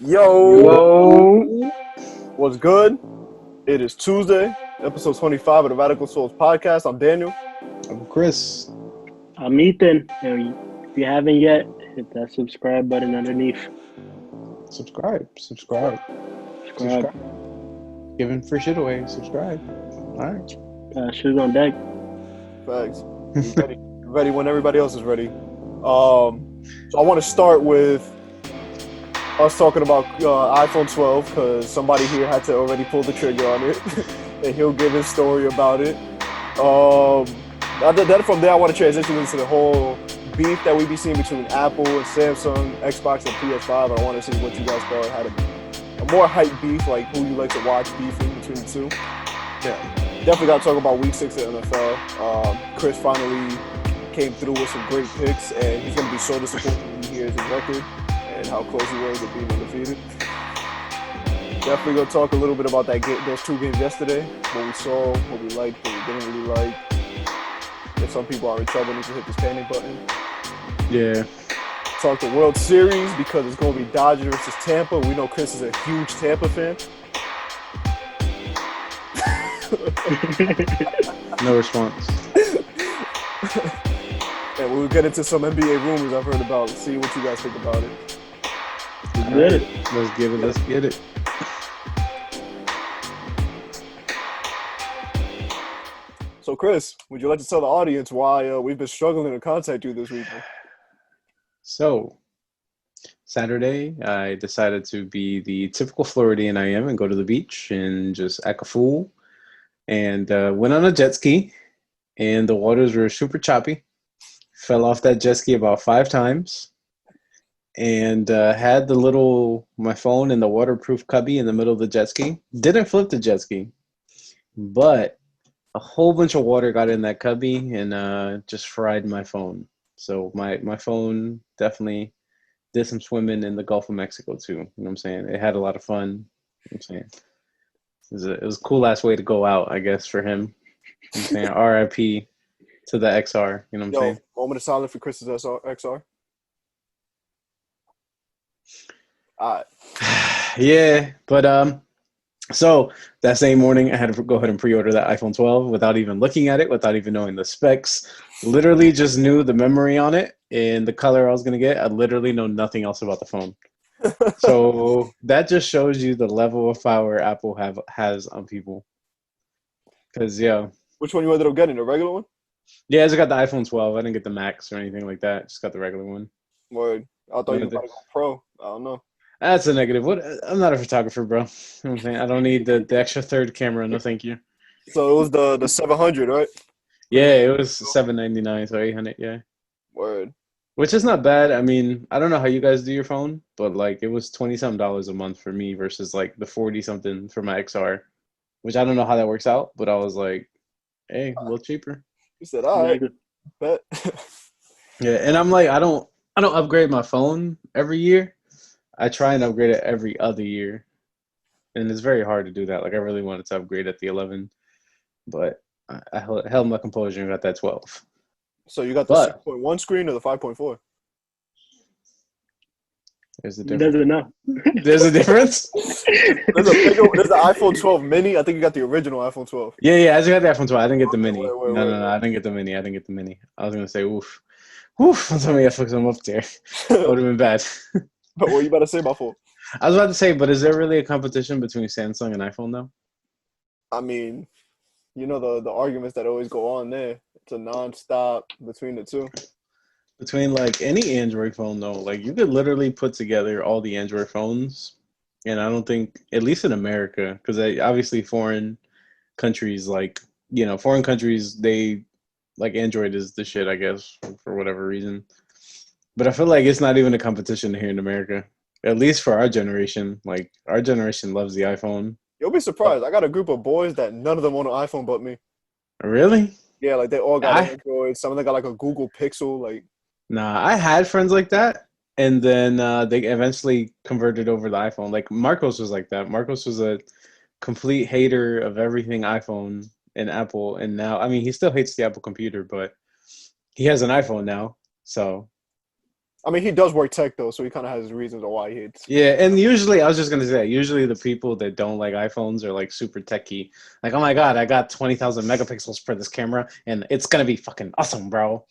Yo, Yo, what's good? It is Tuesday, episode 25 of the Radical Souls podcast. I'm Daniel. I'm Chris. I'm Ethan. And if you haven't yet, hit that subscribe button underneath. Subscribe. Subscribe. Giving free shit away. Subscribe. All right. Shoes on deck. Facts. Ready, ready when everybody else is ready. So I want to start with us talking about iPhone 12 because somebody here had to already pull the trigger on it, and he'll give his story about it. Then from there, I want to transition into the whole beef that we be seeing between Apple and Samsung, Xbox and PS5. I want to see what you guys thought had a more hype beef, like who you like to watch beefing between the two. Yeah. Definitely got to talk about Week 6 of the NFL. Chris finally came through with some great picks, and he's going to be so disappointed when he hears his record and how close he was with being undefeated. Definitely going to talk a little bit about that game, those two games yesterday, what we saw, what we liked, what we didn't really like. If some people are in trouble, need to hit this panic button. Yeah. Talk the World Series because it's going to be Dodgers versus Tampa. We know Chris is a huge Tampa fan. No response. And we'll get into some NBA rumors I've heard about. See what you guys think about it. All right. Let's give it. Let's get it. So, Chris, would you like to tell the audience why we've been struggling to contact you this week? So, Saturday, I decided to be the typical Floridian I am and go to the beach and just act a fool. And went on a jet ski, and the waters were super choppy. Fell off that jet ski about 5 times, and had my phone in the waterproof cubby in the middle of the jet ski. Didn't flip the jet ski, but a whole bunch of water got in that cubby and just fried my phone. So my phone definitely did some swimming in the Gulf of Mexico too. You know what I'm saying? It had a lot of fun. You know what I'm saying? It was a cool last way to go out, I guess, for him. You know what I'm saying? RIP to the XR. You know what I'm saying? Moment of silence for Chris's XR. All right. Yeah, but so that same morning, I had to go ahead and pre-order that iPhone 12 without even looking at it, without even knowing the specs. Literally just knew the memory on it and the color I was going to get. I literally know nothing else about the phone. So that just shows you the level of power Apple has on people. Because, yeah. Which one you ended up getting? The regular one? Yeah, I just got the iPhone 12. I didn't get the Max or anything like that. Just got the regular one. Word. I thought you were about to go pro. I don't know. That's a negative. I'm not a photographer, bro. You know what I'm saying? I don't need the extra third camera. No, thank you. So it was the 700, right? Yeah, it was $799, so 800. Yeah. Word. Which is not bad. I mean, I don't know how you guys do your phone, but like it was $20-something a month for me versus like the 40-something for my XR, which I don't know how that works out, but I was like, hey, a little cheaper. You said, all right, bet. Yeah, and I'm like, I don't upgrade my phone every year. I try and upgrade it every other year, and it's very hard to do that. Like I really wanted to upgrade at the 11, but I held my composure and got that 12. So you got the 6.1 screen or the 5.4? There's a He difference. doesn't know. There's a difference? There's the iPhone 12 mini. I think you got the original iPhone 12. Yeah, I just got the iPhone 12. I didn't get the mini. Wait. No, I didn't get the mini. I didn't get the mini. I was going to say, oof. Somebody got fucked them up there. That would have been bad. But what you about to say about phone? I was about to say, but is there really a competition between Samsung and iPhone, though? I mean, you know the arguments that always go on there. It's a non-stop between the two. Between like any Android phone, though, like you could literally put together all the Android phones, and I don't think, at least in America, because obviously foreign countries, they like Android is the shit, I guess, for whatever reason. But I feel like it's not even a competition here in America, at least for our generation. Like our generation loves the iPhone. You'll be surprised. I got a group of boys that none of them own an iPhone but me. Really? Yeah, like they all got Android. Some of them got like a Google Pixel. Like, nah, I had friends like that, and then they eventually converted over the iPhone. Like Marcos was like that. Marcos was a complete hater of everything iPhone and Apple, and now, I mean, he still hates the Apple computer, but he has an iPhone now, so I mean, he does work tech though, so he kind of has reasons why he hates. Yeah, and usually I was just gonna say that. Usually the people that don't like iPhones are like super techy. Like, oh my god, I got 20,000 megapixels for this camera, and it's gonna be fucking awesome, bro.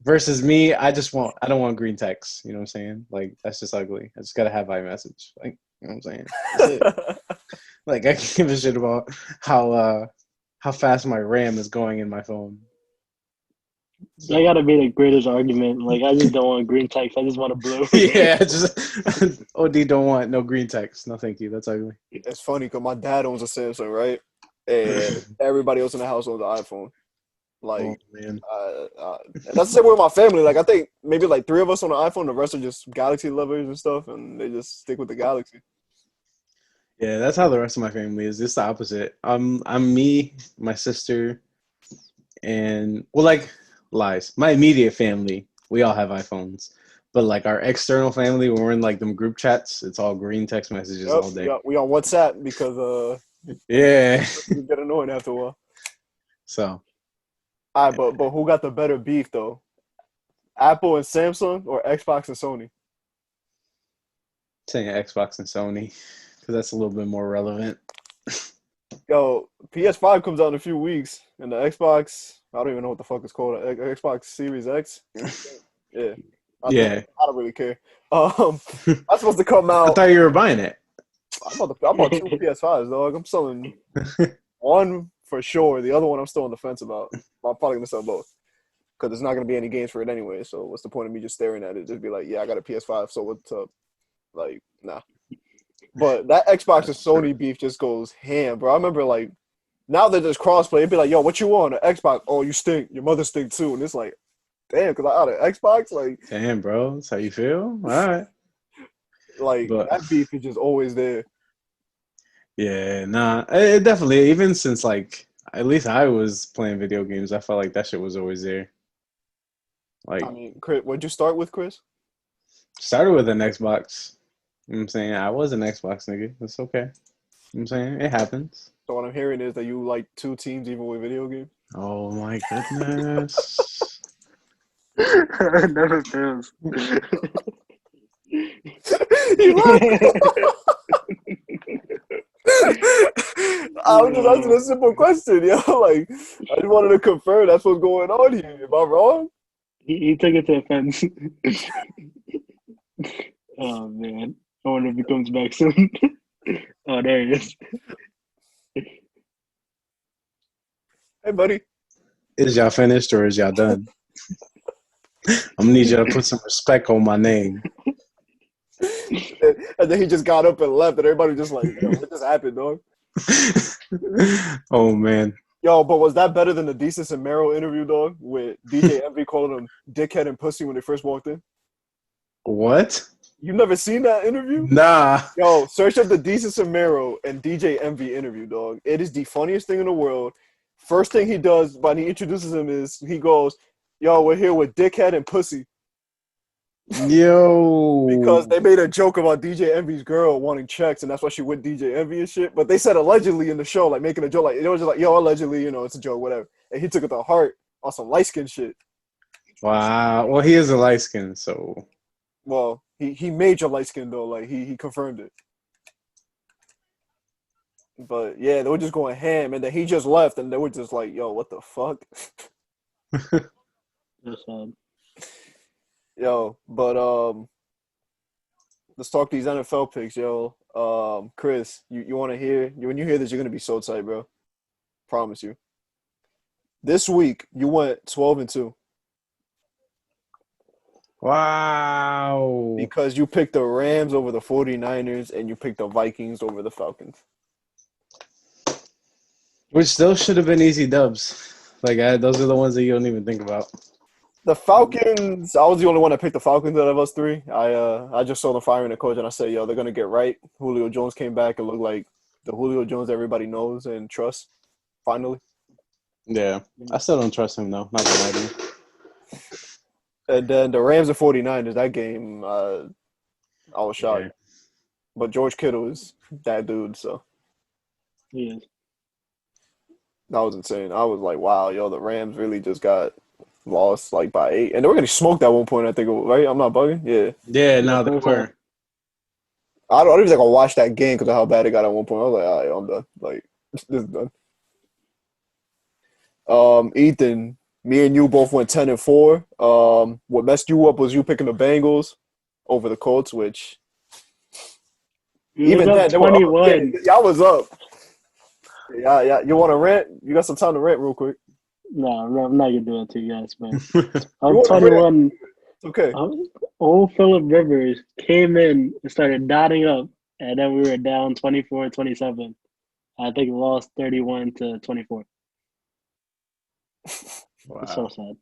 Versus me, I don't want green text. You know what I'm saying? Like that's just ugly. I just gotta have iMessage. Like, you know what I'm saying? That's it. Like I can't give a shit about how fast my RAM is going in my phone. That So gotta be the greatest argument. Like, I just don't want green text. I just want a blue. yeah, just OD don't want no green text. No, thank you. That's ugly. It's funny because my dad owns a Samsung, right? And everybody else in the house owns an iPhone. Oh Like, man. and that's the same way with my family. Like, I think maybe like three of us on the iPhone, the rest are just Galaxy lovers and stuff, and they just stick with the Galaxy. Yeah, that's how the rest of my family is. It's the opposite. I'm me, my sister, and well, like lies. My immediate family, we all have iPhones, but like our external family, when we're in like them group chats, it's all green text messages Yep, all day. we on WhatsApp because Yeah. it get annoying after a while. So All right, but who got the better beef though? Apple and Samsung or Xbox and Sony? saying Xbox and Sony, because that's a little bit more relevant. Yo, PS5 comes out in a few weeks, and the Xbox, I don't even know what the fuck it's called, Xbox Series X. Yeah, I think Yeah. I don't really care. That's supposed to come I out. thought you were buying it. I bought two PS5s, dog. I'm selling one for sure. The other one I'm still on the fence about. I'm probably gonna sell both because there's not gonna be any games for it anyway. So what's the point of me just staring at it? Just be like, yeah, I got a PS5. So what's up? Like, nah. But that Xbox and Sony beef just goes ham, bro. I remember like now that there's crossplay, it'd be like, yo, what you want? An Xbox? Oh, you stink. Your mother stink too. And it's like, damn, because I got an Xbox. Damn, bro, that's how you feel. All right, Like but that beef is just always there. yeah, nah, it definitely. Even since like at least I was playing video games, I felt like that shit was always there. I Like mean, Chris, what'd you start with, Chris? started with an Xbox. You know what I'm saying? I was an Xbox nigga. It's okay. You know what I'm saying? It happens. So what I'm hearing is that you like two teams even with video games. Oh my goodness. It never fails. You lied. I was just asking a simple question, yo. Like, I just wanted to confirm that's what's going on here. Am I wrong? He took it to offense. Oh man, I wonder if he comes back soon. Oh, there he is. Hey, buddy. Is y'all finished or is y'all done? I'm gonna need y'all to put some respect on my name. And then he just got up and left, and everybody just like, yo, what just happened, dog? Oh man. Yo, but was that better than the Desus and Mero interview, dog? With DJ Envy calling him dickhead and pussy when they first walked in? What? You've never seen that interview? Nah. Yo, search up the Desus and Mero and DJ Envy interview, dog. It is the funniest thing in the world. First thing he does when he introduces him is he goes, yo, we're here with dickhead and pussy. Because Yo. they made a joke about DJ Envy's girl wanting checks, and that's why she went DJ Envy and shit. But they said allegedly in the show, like making a joke, like it was just like, yo, allegedly, it's a joke, whatever. And he took it to heart on some light skin shit. Wow. Well, he is a light skin, so Well, he made your light skin though, like he confirmed it. But yeah, they were just going ham, and then he just left, and they were just like, yo, what the fuck? That's sad. Yo, but let's talk these NFL picks, yo. Chris, you want to hear? When you hear this, you're gonna be so tight, bro. Promise you. This week you went 12-2 wow. because you picked the Rams over the 49ers and you picked the Vikings over the Falcons. Which those should have been easy dubs. Like those are the ones that you don't even think about. The Falcons, I was the only one that picked the Falcons out of us three. I just saw them firing the coach and I said, yo, they're gonna get right. Julio Jones came back and looked like the Julio Jones everybody knows and trusts. Finally. Yeah. I still don't trust him though. Not gonna lie to you. And then the Rams and 49ers, that game, I was shocked. Yeah. But George Kittle is that dude, so He is. that was insane. I was like, wow, yo, the Rams really just got lost like by 8, and they were getting smoked at one point. I think, right? I'm not bugging. Yeah, Yeah, Yeah, no, they first half. were. I don't even think I watched that game because of how bad it got at one point. I was like, all right, I'm done. Like this is done. Ethan, me and you both went 10-4. What messed you up was you picking the Bengals over the Colts, which You was even up then they were up. Yeah, 21. y'all was up. Yeah, yeah. You want to rant? You got some time to rant real quick. No, I'm not gonna do it to you guys, man. You Up want to rant? 21. It's okay. Old Philip Rivers came in and started dotting up, and then we were down 24-27. I think we lost 31-24. It's so Wow, sad.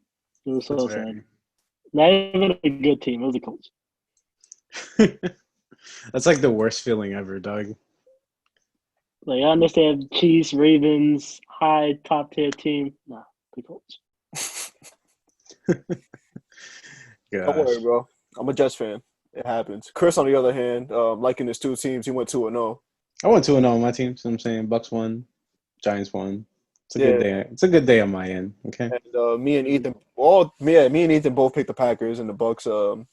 It was that's so sad. very. Not even a good team. It was the Colts. That's like the worst feeling ever, Doug. Like I understand Chiefs, Ravens, high top tier team. Nah, the Colts. Don't worry, Gosh, bro. I'm a Jets fan. It happens. Chris, on the other hand, liking his two teams, he went 2-0. I went 2-0 on my team. So I'm saying Bucks won, Giants won. It's a good Yeah, day. It's a good day on my end. Okay. and me and Ethan, me and Ethan both picked the Packers and the Bucks. I don't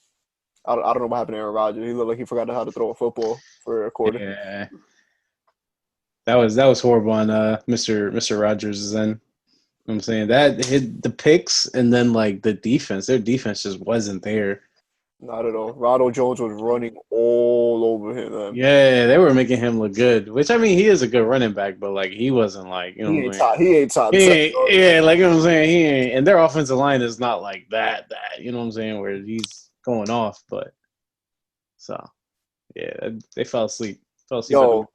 know what happened to Aaron Rodgers. He looked like he forgot how to throw a football for a quarter. Yeah, that was horrible on Mr. Rogers' end. You know what I'm saying that hit the picks and then like the defense. Their defense just wasn't there. Not at all. Ronald Jones was running all over him, man. Yeah, they were making him look good. Which I mean, he is a good running back, but like he wasn't like you know He what I'm ain't saying. top. He ain't top He 10. ain't, yeah, like you know what I'm saying. He ain't, and their offensive line is not like that. You know what I'm saying? Where he's going off, but so yeah, they fell asleep. Fell asleep at the. Yo,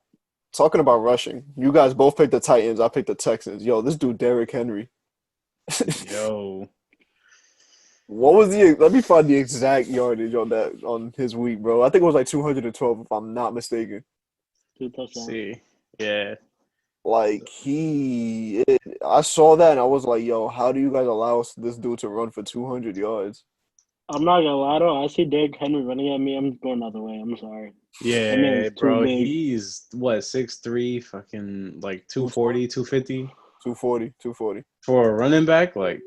talking about rushing, you guys both picked the Titans. I picked the Texans. Yo, this dude Derrick Henry. Yo, What was the? Let me find the exact yardage on that on his week, bro. I think it was like 212, if I'm not mistaken. Two touchdowns. see, yeah, Like I saw that and I was like, yo, how do you guys allow this dude to run for 200 yards? I'm not gonna lie though. I see Derrick Henry running at me. I'm going the other way. I'm sorry. That yeah, man's too bro. big. He's what 6'3", fucking like 220, 240, 250 240, 240. for a running back. Like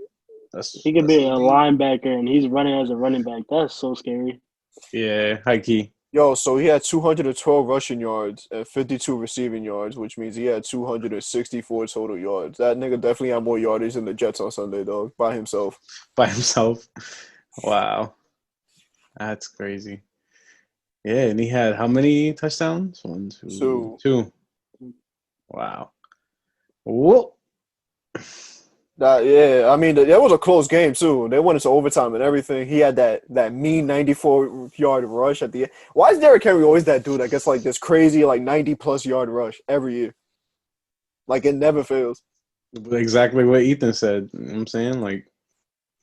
He could that's be a elite. linebacker, and he's running as a running back. That's so scary. Yeah, high key. Yo, so he had 212 rushing yards and 52 receiving yards, which means he had 264 total yards. That nigga definitely had more yardage than the Jets on Sunday, dog, by himself. By himself. Wow, that's crazy. Yeah, and he had how many touchdowns? One, two, So two. Wow. Whoa. that yeah, I mean that was a close game too. They went into overtime and everything. He had that mean 94-yard rush at the end. Why is Derrick Henry always that dude that gets like this crazy like 90+ yard rush every year? Like it never fails. Exactly what Ethan said. You know what I'm saying? Like,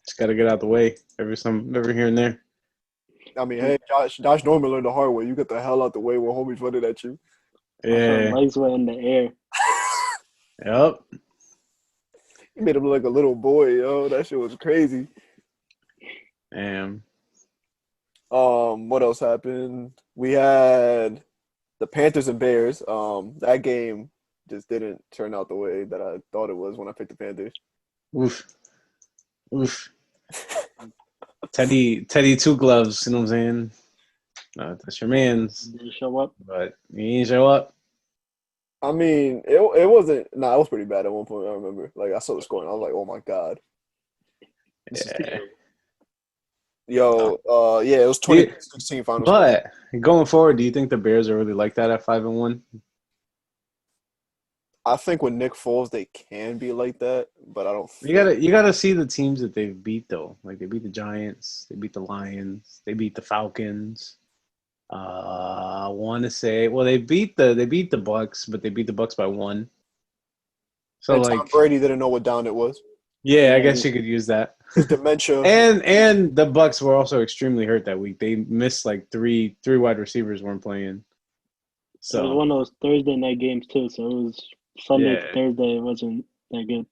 just got to get out the way every here and there. I mean, hey, Josh Norman learned the hard way. You get the hell out the way when homies running at you. I saw Yeah. legs were in the air. Yep. He made him look like a little boy, yo. That shit was crazy. Damn. What else happened? We had the Panthers and Bears. That game just didn't turn out the way that I thought it was when I picked the Panthers. Oof. Oof. Teddy two gloves, you know what I'm saying? That's your man's. Did he show up? But he didn't show up. I mean, it wasn't. Nah, it was pretty bad at one point. I remember. Like I saw the score and I was like, oh my god. This is Yeah. terrible. Yo, yeah, it was Yeah. 2016 final score. But going forward, do you think the Bears are really like that at 5-1? I think with Nick Foles, they can be like that, but I don't You think. gotta see the teams that they've beat though. Like they beat the Giants, they beat the Lions, they beat the Falcons. I want to say, well, they beat the Bucks, but they beat the Bucks by 1. So And Tom like, Brady didn't know what down it was. yeah, I Yeah, guess you could use that. His dementia. And the Bucks were also extremely hurt that week. They missed like three wide receivers weren't playing. it was So one of those Thursday night games too. So it was Sunday to yeah, Thursday. It wasn't that good.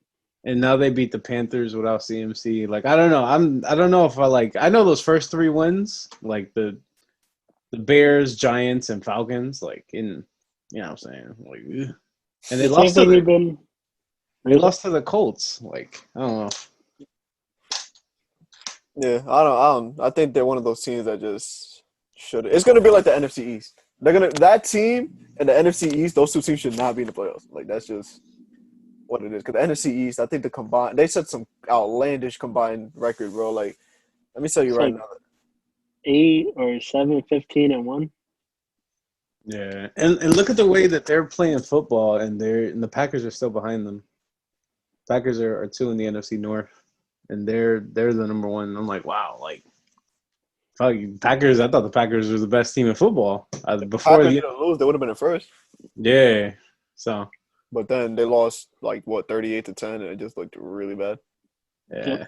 and now they beat the Panthers without CMC. Like I don't know. I don't know if I like. I know those first 3 wins, like the Bears, Giants, and Falcons. Like in, you know what I'm saying. Like, ugh. And The same thing we've been. they lost to the Colts. Like I don't know. Yeah, I don't. I think they're one of those teams that just should. It's gonna be like the NFC East. They're gonna that team and the NFC East. Those two teams should not be in the playoffs. Like that's just what it is. Because the NFC East, I think the combined they set some outlandish combined record, bro. Like let me tell you It's right like now. 8 or 7, 15-1. Yeah, and look at the way that they're playing football, and the Packers are still behind them. Packers are two in the NFC North, and they're the number one. I'm like, wow, like fuck, Packers. I thought the Packers were the best team in football If the before Packers the didn't lose, they would have been in first. yeah. So But then they lost like what 38-10, and it just looked really bad. Yep. yeah,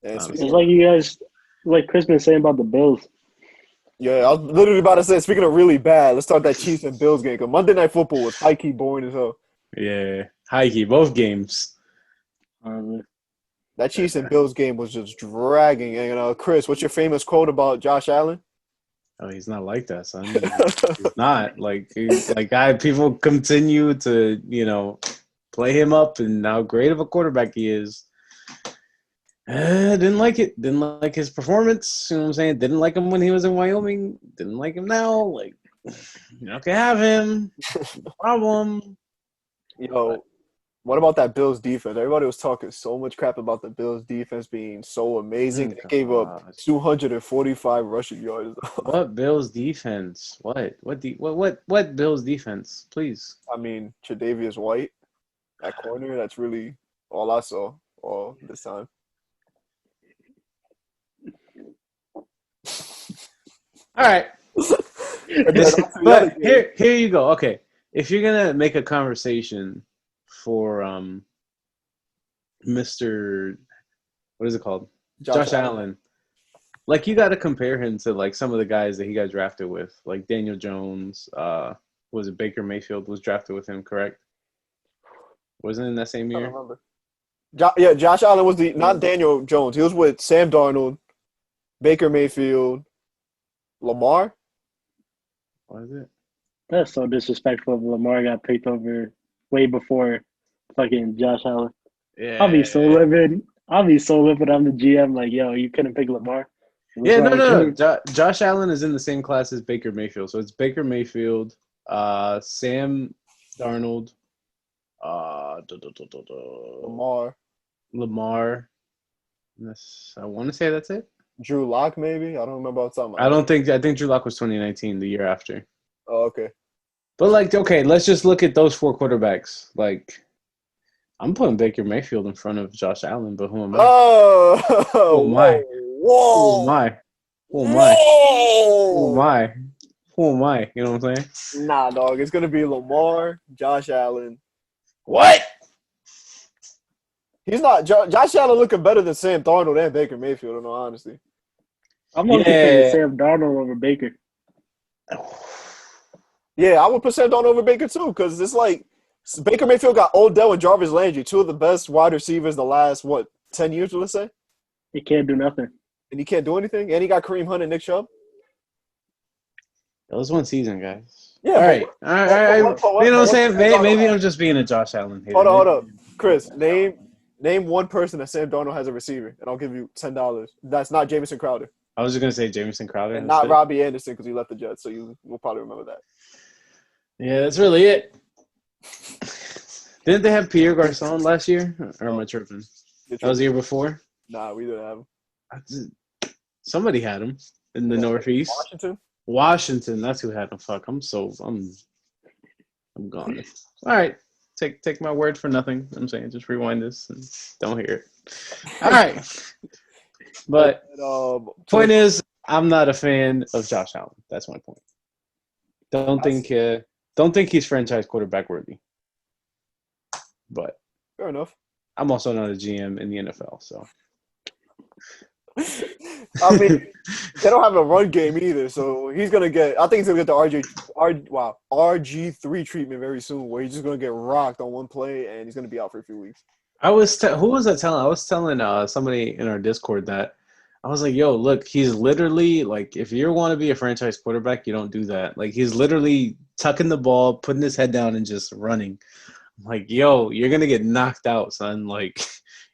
And It's speaking honestly. of, like you guys, like Chris been saying about the Bills. yeah, I was literally about to say. Speaking of really bad, let's start that Chiefs and Bills game. Cause Monday Night Football was high key boring as hell. Yeah, high key both games. Um, That Chiefs and Bills game was just dragging. And Chris, what's your famous quote about Josh Allen? Oh, he's not like that, son. He's not people continue to play him up and how great of a quarterback he is. Didn't like it. Didn't like his performance. You know what I'm saying? Didn't like him when he was in Wyoming. Didn't like him now. Like, can have him. No problem. But, Yo, what about that Bills defense? Everybody was talking so much crap about the Bills defense being so amazing. They gave up gosh. 245 rushing yards. What Bills defense? What Bills defense? Please. I mean, Tre'Davious White at corner. That's really all I saw all this time. All right. But here you go. Okay, if you're gonna make a conversation for Mr. What is it called? Josh Allen. Like you got to compare him to like some of the guys that he got drafted with, like Daniel Jones. Was it Baker Mayfield was drafted with him? Correct? Wasn't it in that same I don't year? remember. Yeah, Josh Allen was not Daniel Jones. He was with Sam Darnold, Baker Mayfield, Lamar. Was it? that's so disrespectful. If Lamar got picked over way before fucking Josh Allen. Yeah. I'll be so livid. I'm the GM. Like, yo, you couldn't pick Lamar. What's Yeah, wrong with no. you? Josh Allen is in the same class as Baker Mayfield. So it's Baker Mayfield, Sam Darnold, uh, duh, duh, duh, duh, duh, Lamar. Lamar. I want to say that's it. Drew Lock, maybe. I don't remember off the top of my I head. think Drew Lock was 2019, the year after. Oh, okay. But like, okay, let's just look at those four quarterbacks. Like, I'm putting Baker Mayfield in front of Josh Allen, but who am I? Oh, Who am I? Who am whoa, I? Who am I? Who am whoa. I? Who am I? You know what I'm saying? Nah, dog. It's gonna be Lamar, Josh Allen. What? He's not. Josh Allen looking better than Sam Darnold and Baker Mayfield. In all honesty. I'm only picking Sam Darnold over Baker. Yeah, I would put Sam Darnold over Baker too, because it's like Baker Mayfield got Odell and Jarvis Landry, two of the best wide receivers the last 10 years, let's say, He can't do nothing. and he can't do anything. And he got Kareem Hunt and Nick Chubb. It was one season, guys. Yeah, All right. You know what I'm saying? Maybe I'm just being a Josh Allen hater. Hold on. Chris, name one person that Sam Darnold has a receiver, and I'll give you $10. That's not Jamison Crowder. I was just gonna say Jamison Crowder, and not Robbie Anderson because he left the Jets, so you will probably remember that. Yeah, that's really it. Didn't they have Pierre Garçon last year? Or am I tripping? That was the year before? Nah, we didn't have him. Somebody had him in the Northeast. Washington, that's who had him. Fuck, I'm gone. All right. Take my word for nothing. I'm saying just rewind this and don't hear it. All right. But point is, I'm not a fan of Josh Allen. That's my point. Don't think he's franchise quarterback worthy. But fair enough. I'm also not a GM in the NFL, so. I mean, they don't have a run game either, so he's gonna get. I think he's gonna get the RG3 treatment very soon, where he's just gonna get rocked on one play and he's gonna be out for a few weeks. Who was I telling? I was telling somebody in our Discord that I was like, "Yo, look, he's literally like, if you want to be a franchise quarterback, you don't do that. Like, he's literally tucking the ball, putting his head down, and just running. I'm like, yo, you're gonna get knocked out, son. Like,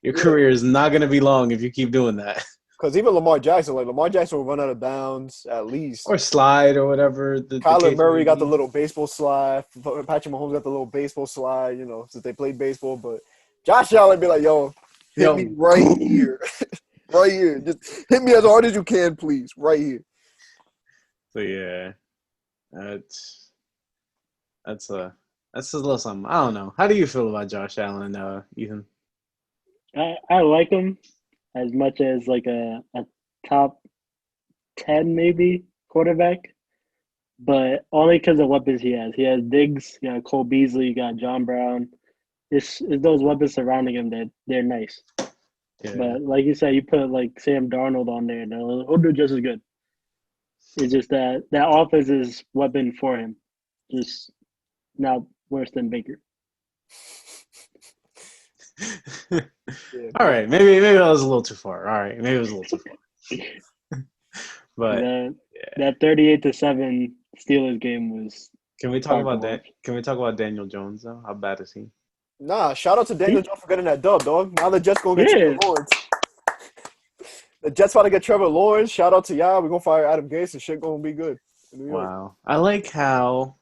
your career is not gonna be long if you keep doing that." Because even Lamar Jackson will run out of bounds at least. Or slide or whatever. The Kyler case Murray may got the be. little baseball slide. Patrick Mahomes got the little baseball slide, since they played baseball. But Josh Allen be like, yo, hit me right here. Right here. Just hit me as hard as you can, please. Right here. So yeah, that's a little something. I don't know. How do you feel about Josh Allen, Ethan? I like him as much as like a top 10 maybe quarterback, but only because of weapons he has. He has Diggs, you got Cole Beasley, you got John Brown. It's those weapons surrounding him that they're nice. Yeah. But like you said, you put like Sam Darnold on there, and he'll do just as good. It's just that offense is weapon for him, just not worse than Baker. Yeah. All right, maybe that was a little too far. All right, maybe it was a little too far. But that 38-7 Steelers game was. Can we talk about that? Can we talk about Daniel Jones though? How bad is he? Nah, shout out to Daniel Jones for getting that dub, dog. Now the Jets gonna get Trevor Lawrence. The Jets about to get Trevor Lawrence. Shout out to y'all. We're gonna fire Adam Gase and shit gonna be good in New York. Wow. I like how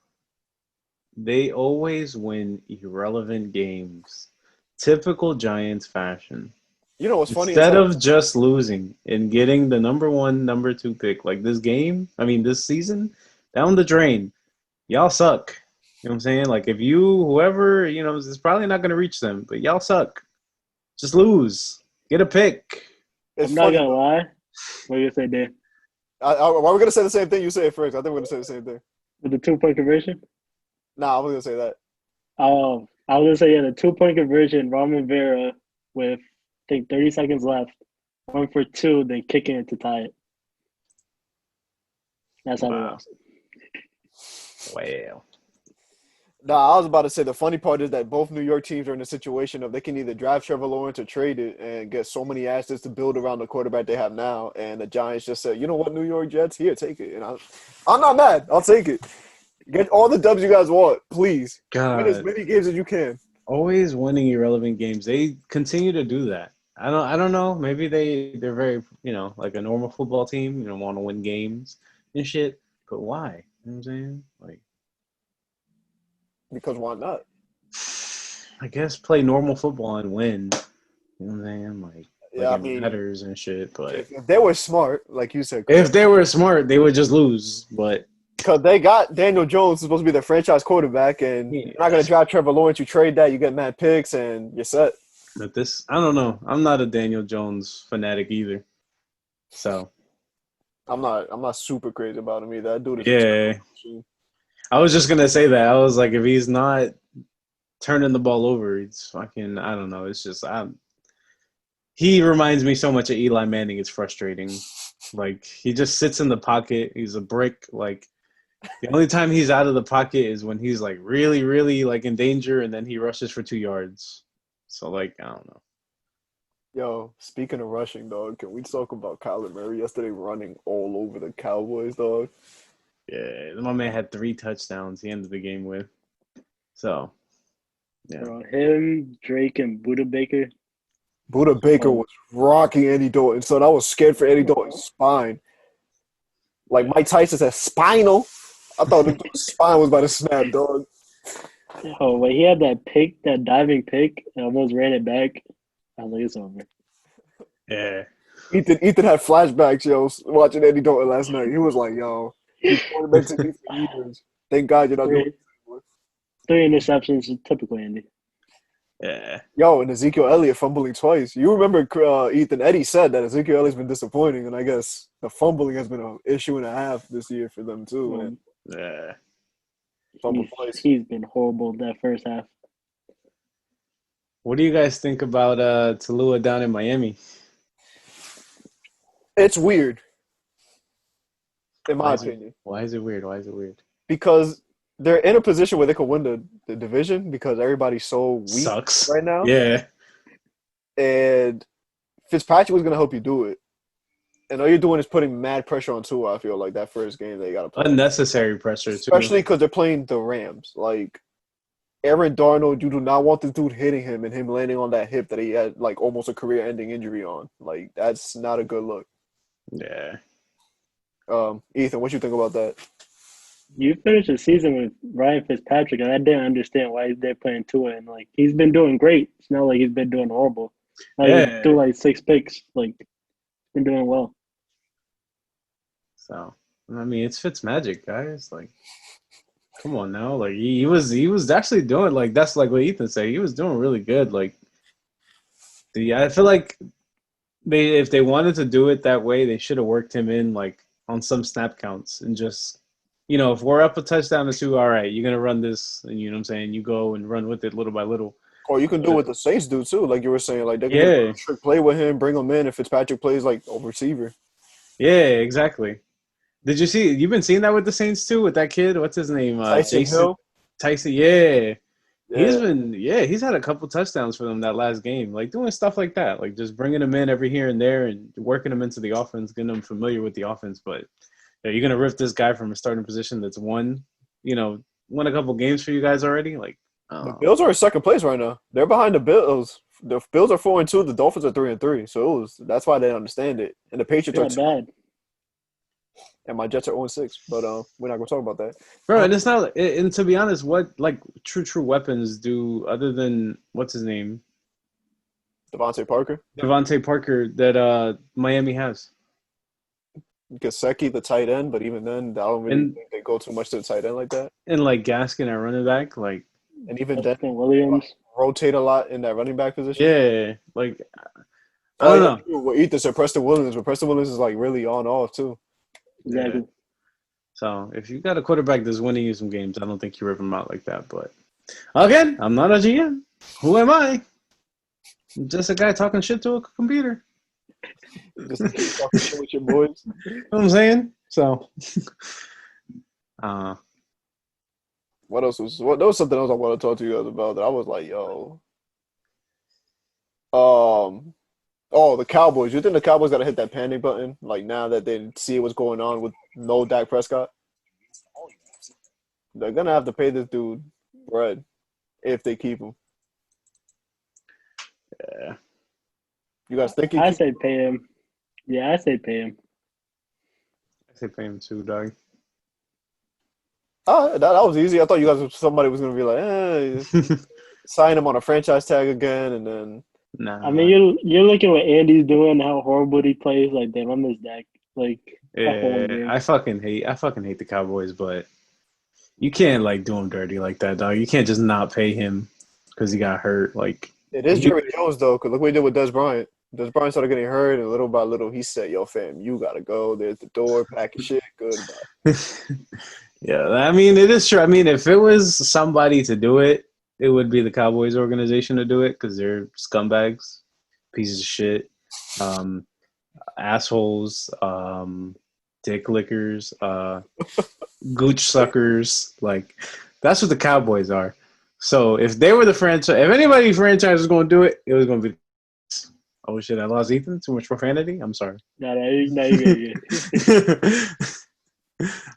they always win irrelevant games. Typical Giants fashion. You know what's funny? Instead of just losing and getting the number 1, number 2 pick, like this season, down the drain, y'all suck. You know what I'm saying? Like if whoever, is probably not going to reach them, but y'all suck. Just lose. Get a pick. I'm not going to lie. What are you going to say, Dan? Are we going to say the same thing? You say it first. I think we're going to say the same thing. With the 2-point conversion? Nah, I was going to say that. Oh, I was going to say, yeah, the 2-point conversion, Ron Rivera with, I think, 30 seconds left. 1 for 2, then kicking it to tie it. That's how they lost. Wow. Nah, I was about to say the funny part is that both New York teams are in a situation of they can either draft Trevor Lawrence or trade it and get so many assets to build around the quarterback they have now. And the Giants just said, you know what, New York Jets, here, take it. And I'm not mad. I'll take it. Get all the dubs you guys want, please. God. Win as many games as you can. Always winning irrelevant games. They continue to do that. I don't know. Maybe they're very, like a normal football team, want to win games and shit. But why? You know what I'm saying? Like, because why not? I guess play normal football and win. You know what I'm saying? Like, yeah, it matters and shit. But if they were smart, like you said, if they were smart, they would just lose. But because they got Daniel Jones, who's supposed to be their franchise quarterback, and you're not going to draft Trevor Lawrence. You trade that, you get mad picks, and you're set. But I don't know. I'm not a Daniel Jones fanatic either. So I'm not super crazy about him either. That dude is I was just gonna say that. I was like, if he's not turning the ball over, it's fucking. I don't know. It's just he reminds me so much of Eli Manning. It's frustrating. Like he just sits in the pocket. He's a brick. Like the only time he's out of the pocket is when he's like really, really like in danger, and then he rushes for 2 yards. So like I don't know. Yo, speaking of rushing, dog, can we talk about Kyler Murray yesterday running all over the Cowboys, dog? Yeah, my man had 3 touchdowns he ended the game with. So, yeah. Bro, him, Drake, and Buda Baker. Buda Baker was rocking Andy Dalton, so I was scared for Andy Dalton's spine. Like Mike Tyson said, spinal. I thought the spine was about to snap, dog. Oh, when he had that diving pick, and almost ran it back, I was like, it's over. Yeah. Ethan had flashbacks, yo, watching Andy Dalton last night. He was like, yo, you tormented me for years. Thank God you're not doing this anymore. 3 interceptions is typical Andy. Yeah. Yo, and Ezekiel Elliott fumbling twice. You remember Ethan Eddie said that Ezekiel Elliott's been disappointing, and I guess the fumbling has been an issue and a half this year for them too. Man. Yeah. He's been horrible that first half. What do you guys think about Tallulah down in Miami? It's weird, in my opinion. Why is it weird? Because they're in a position where they could win the division because everybody's so weak Sucks right now. Yeah. And Fitzpatrick was going to help you do it. And all you're doing is putting mad pressure on Tua, I feel like, that first game they got to play. Unnecessary pressure, too. Especially because they're playing the Rams. Like, Aaron Darnold, you do not want the dude hitting him and him landing on that hip that he had, like, almost a career-ending injury on. Like, that's not a good look. Yeah. Ethan, what you think about that? You finished the season with Ryan Fitzpatrick, and I didn't understand why they're playing Tua. And like he's been doing great. It's not like he's been doing horrible. Like he Yeah. threw like 6 picks. Like been doing well. So I mean, it's Fitzmagic, guys. Like, come on now. Like he was actually doing like that's like what Ethan said. He was doing really good. Like, I feel like if they wanted to do it that way, they should have worked him in like on some snap counts and just if we're up a touchdown or two, all right, you're gonna run this, and you know what I'm saying, you go and run with it little by little. Or you can do But what the Saints do too, like you were saying, like they can just yeah, trick play with him, bring him in, if Fitzpatrick plays like a receiver. yeah, exactly. Did you see? You've been seeing that with the Saints too, with that kid. What's his name? Tyson Jason Hill, Tyson. Yeah, yeah. he's had a couple touchdowns for them that last game, like doing stuff like that, like just bringing him in every here and there and working him into the offense, getting him familiar with the offense. But you're gonna rip this guy from a starting position that's won a couple games for you guys already. Like, The Bills are in second place right now. They're behind the Bills. The Bills are 4-2. The Dolphins are 3-3. So that's why they understand it. And the Patriots are Not 2. bad. And my Jets are 0-6. But we're not gonna talk about that. bro, and it's not. And to be honest, what like true weapons do other than what's his name, Devontae Parker, Devontae Parker, that Miami has? Gesicki, the tight end. But even then, I don't really And think they go too much to the tight end like that. and like Gaskin at running back, like And even then, Justin Williams. rotate a lot in that running back position. yeah, like I Oh, don't yeah, know. true. What Ethan said, Preston Williams, but Preston Williams is like really on off too. Exactly. So if you got a quarterback that's winning you some games, I don't think you rip him out like that. But again, I'm not a GM. Who am I? I'm just a guy talking shit to a computer. Just talking shit with your boys. You know what I'm saying? So, What else was? There was something else I want to talk to you guys about that I was like, yo. The Cowboys. You think the Cowboys got to hit that panic button? Like now that they see what's going on with no Dak Prescott, they're gonna have to pay this dude bread if they keep him. yeah. You guys think I say pay him. Yeah, I say pay him. I say pay him too, dog. That was easy. I thought you guys somebody was gonna be like, sign him on a franchise tag again, and then. Nah. I mean, you're looking what Andy's doing, how horrible he plays. Like, damn, I miss Dak. Like, a whole Yeah, year. I fucking hate the Cowboys, but you can't like do him dirty like that, dog. You can't just not pay him because he got hurt. Like It is Jerry Jones though, because look what he did with Des Bryant. Des Bryant started getting hurt, and little by little, he said, "Yo, fam, you gotta go. There's the door. Pack your shit. Goodbye." yeah, I mean, it is true. I mean, if it was somebody to do it, it would be the Cowboys organization to do it because they're scumbags, pieces of shit, assholes, dick lickers, gooch suckers. Like, that's what the Cowboys are. So if they were the franchise, if anybody franchise was going to do it, it was going to be. Oh shit! I lost Ethan. Too much profanity. I'm sorry. No, you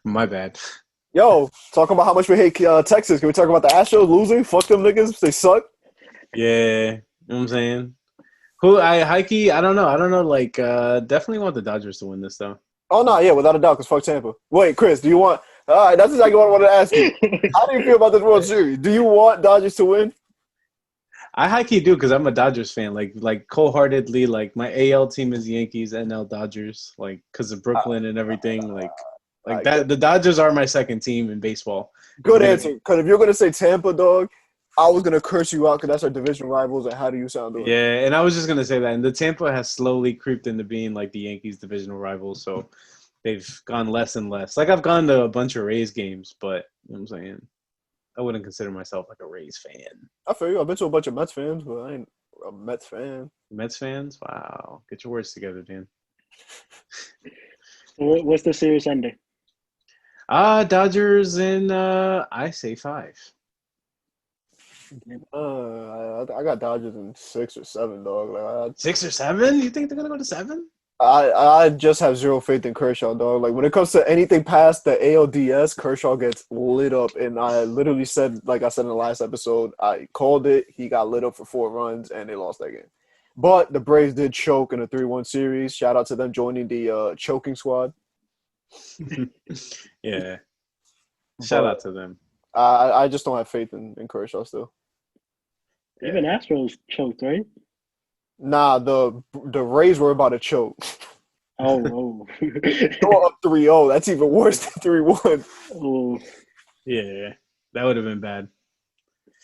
My bad. Yo, talk about how much we hate Texas. Can we talk about the Astros losing? Fuck them niggas. They suck. Yeah, you know what I'm saying. Heike, I don't know. Like, definitely want the Dodgers to win this though. Oh no, yeah, without a doubt, because fuck Tampa. Wait, Chris, do you want? All right, that's exactly what I wanted to ask you. How do you feel about this World Series? Do you want Dodgers to win? I high key do because I'm a Dodgers fan. Like cold-heartedly, like my AL team is Yankees, NL Dodgers. Like because of Brooklyn and everything. Like that. The Dodgers are my second team in baseball. Good answer. Because if you're gonna say Tampa, dog, I was gonna curse you out because that's our division rivals. And how do you sound doing? Yeah, and I was just gonna say that. And the Tampa has slowly creeped into being like the Yankees' divisional rivals. So they've gone less and less. Like I've gone to a bunch of Rays games, but you know what I'm saying. I wouldn't consider myself like a Rays fan. I feel you. I've been to a bunch of Mets fans, but I ain't a Mets fan. Mets fans? Wow. Get your words together, Dan. What's the series ending? Dodgers in, I say 5. I got Dodgers in 6 or 7, dog. Like 6 or 7? You think they're going to go to 7? I just have zero faith in Kershaw, dog. Like when it comes to anything past the ALDS, Kershaw gets lit up, and I literally said, like I said in the last episode, I called it. He got lit up for 4 runs, and they lost that game. But the Braves did choke in a 3-1 series. Shout out to them joining the choking squad. Yeah. Shout But out to them. I just don't have faith in Kershaw still. Even Astros choked, right? Nah, the Rays were about to choke. Oh. They were up 3-0. That's even worse than 3-1. Oh. Yeah. That would have been bad.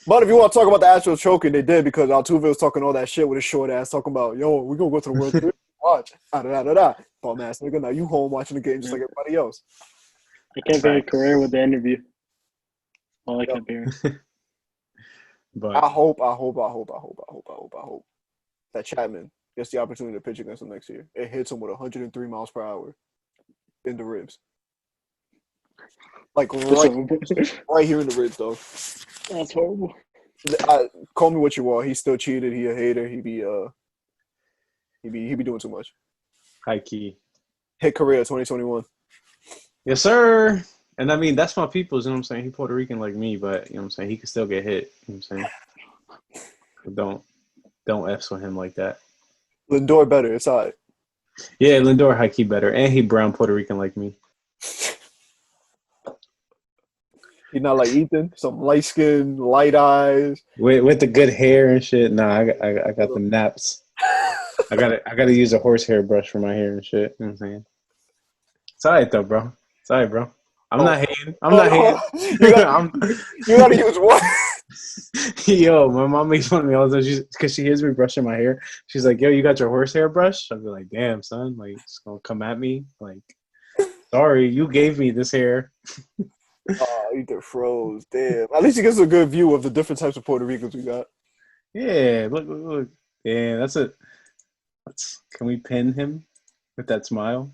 But if you want to talk about the Astros choking, they did because Altuve was talking all that shit with his short ass, talking about, yo, we're going to go to the World Series. Watch. Da-da-da-da-da. Bum ass nigga. Now you home watching the game just like everybody else. I kept hearing Facts. career with the interview. All I Yo. kept hearing. But I hope that Chapman gets the opportunity to pitch against him next year. It hits him with 103 miles per hour in the ribs. Like That's right, horrible. right here in the ribs, though. That's horrible. Call me what you want. He still cheated. He a hater. He be doing too much. high key. Hit career 2021. Yes, sir. And I mean, that's my people's, you know what I'm saying? He Puerto Rican like me, but you know what I'm saying? He can still get hit. You know what I'm saying? Don't F's with him like that. Lindor better. It's all right. Yeah, Lindor high key better. And he brown Puerto Rican like me. He's not like Ethan. Some light skin, light eyes. With the good hair and shit. Nah, I got them naps. I gotta use a horsehair brush for my hair and shit. You know what I'm saying? It's alright though, bro. It's alright, bro. I'm not hating. I'm not hating. You gotta use what? Yo, my mom makes fun of me all the time because she hears me brushing my hair. She's like, yo, you got your horsehair brush? I'll be like, damn, son. Like, it's gonna come at me. Like, sorry, you gave me this hair. Oh, Ethan froze. Damn. At least he gets a good view of the different types of Puerto Ricans we got. Yeah, look. Yeah, that's it. Can we pin him with that smile?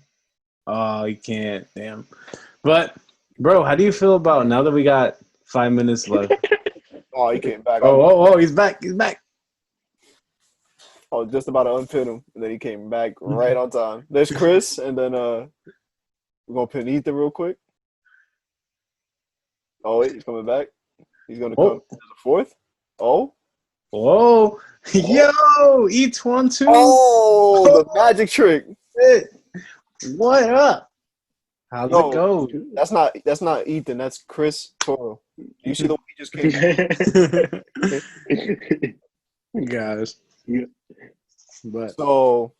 Oh, you can't. Damn. But, bro, how do you feel about now that we got 5 minutes left? Oh, he came back. Oh, he's back. He's back. I was just about to unpin him, and then he came back right on time. There's Chris, and then we're gonna pin Ethan real quick. Oh wait, he's coming back. He's gonna come to the fourth. Oh. Whoa. Yo, each one, two. Oh, the magic trick. What up? How's it go? That's not Ethan. That's Chris Toro. You see the way he just came? Guys. But So,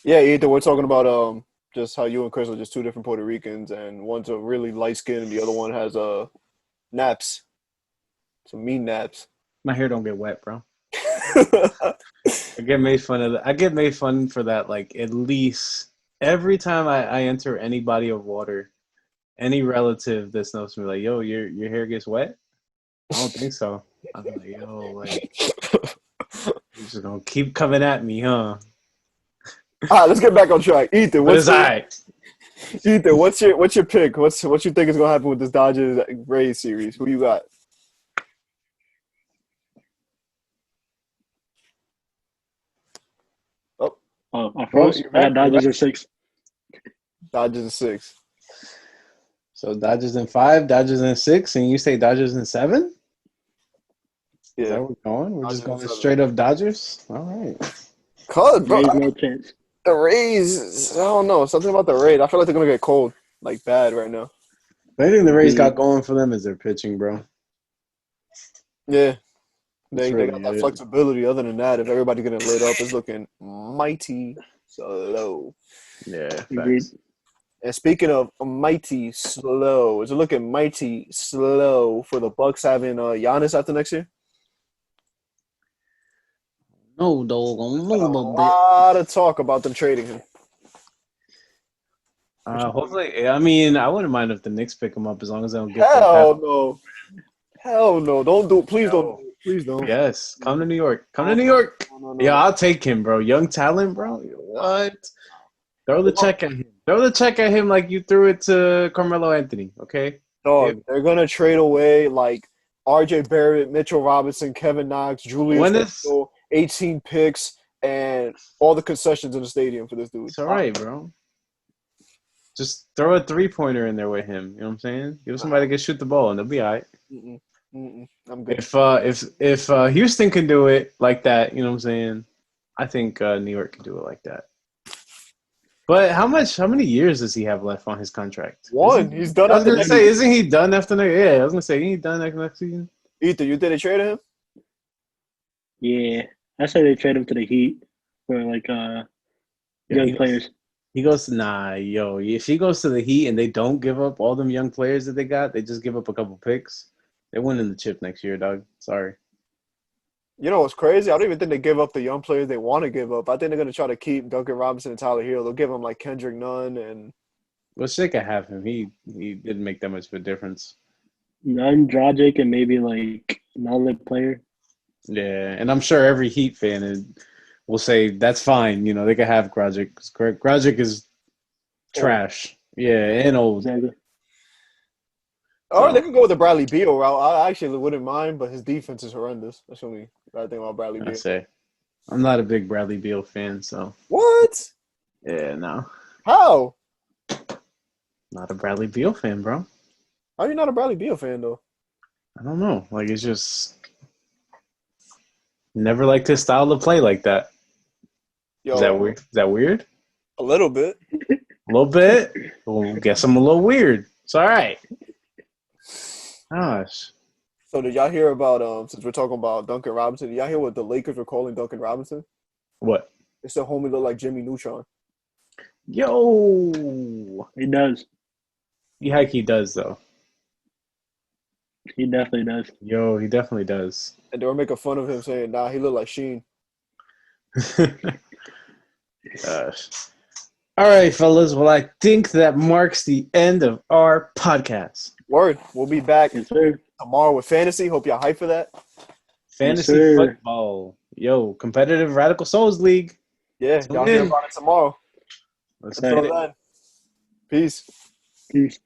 yeah, Ethan, we're talking about just how you and Chris are just two different Puerto Ricans, and one's a really light skin, and the other one has naps, some mean naps. my hair don't get wet, bro. I get made fun for that. Like at least every time I enter any body of water, any relative that knows me, like, yo, your hair gets wet. I don't think so. I'm like, yo, like, you're just gonna keep coming at me, huh? All right, let's get back on track. Ethan, Ethan, what's your pick? What you think is gonna happen with this Dodgers Rays series? Who you got? Oh, I froze. I got Dodgers in 6. Dodgers in 6. So Dodgers in 5, Dodgers in 6, and you say Dodgers in 7? Yeah, is that where we're going? We're Dodgers just going in 7. straight up Dodgers. All right. Cause bro, Rays no chance. the Rays. I don't know, something about the Rays. I feel like they're gonna get cold, like bad right now. The only thing the Rays got going for them is their pitching, bro. Yeah. They really got that it. flexibility. Other than that, if everybody getting lit up, it's looking mighty slow. Yeah, Agreed. facts. And speaking of mighty slow, is it looking mighty slow for the Bucks having Giannis after next year? No, dog. I don't know A about that. lot of talk about them trading him. Hopefully, I mean, I wouldn't mind if the Knicks pick him up as long as they don't get Hell no! Don't do it. Please don't. Do it. Please don't. Yes, come to New York. Come to New York. No. Yeah, I'll take him, bro. Young talent, bro. What? Throw the check at him. Throw the check at him like you threw it to Carmelo Anthony. Okay. Dog, they're gonna trade away like R.J. Barrett, Mitchell Robinson, Kevin Knox, Julius Randle, 18 picks, and all the concessions in the stadium for this dude. It's all right, bro. Just throw a 3-pointer in there with him. You know what I'm saying? Give somebody that can shoot the ball, and they'll be all right. I'm good. If Houston can do it like that, you know what I'm saying? I think New York can do it like that. But how many years does he have left on his contract? One. He's done I was after gonna next say, season. isn't he done after next? Yeah, I was gonna say, ain't he done next season? Ether, you think they traded him? Yeah, I say they trade him to the Heat for like Yeah, young players. He goes, nah, yo. If he goes to the Heat and they don't give up all them young players that they got, they just give up a couple picks. They're winning the chip next year, dog. Sorry. You know what's crazy? I don't even think they give up the young players they want to give up. I think they're gonna try to keep Duncan Robinson and Tyler Hero. They'll give them like Kendrick Nunn and Wish they could have him. He didn't make that much of a difference. None, Dragic, and maybe like another player. Yeah, and I'm sure every Heat fan will say that's fine. You know, they could have Gragic. Gragic is trash. Yeah, and old. Exactly. or they So, can go with the Bradley Beal route. I actually wouldn't mind, but his defense is horrendous. That's the only bad thing about Bradley I Beal. say I'm not a big Bradley Beal fan, so What? yeah, no, How? not a Bradley Beal fan, bro. How are you not a Bradley Beal fan though? I don't know. Like it's just never liked his style to play like that. Yo, Is that weird? Is that weird? a little bit. A little bit. Well, guess I'm a little weird. It's all right. Gosh. So did y'all hear about since we're talking about Duncan Robinson? Did y'all hear what the Lakers were calling Duncan Robinson? What? It's the homie look like Jimmy Neutron. Yo. He does. He hike he does though. He definitely does. Yo, he definitely does. And they were making fun of him saying, nah, he looked like Sheen. Gosh. All right, fellas. Well, I think that marks the end of our podcast. Word. We'll be back Yes, sir. tomorrow with fantasy. Hope y'all hyped for that. Fantasy sir. football. Yo, competitive Radical Souls League. Yeah, Tune y'all hear in. about it tomorrow. Let's Until get it. then, peace. Peace.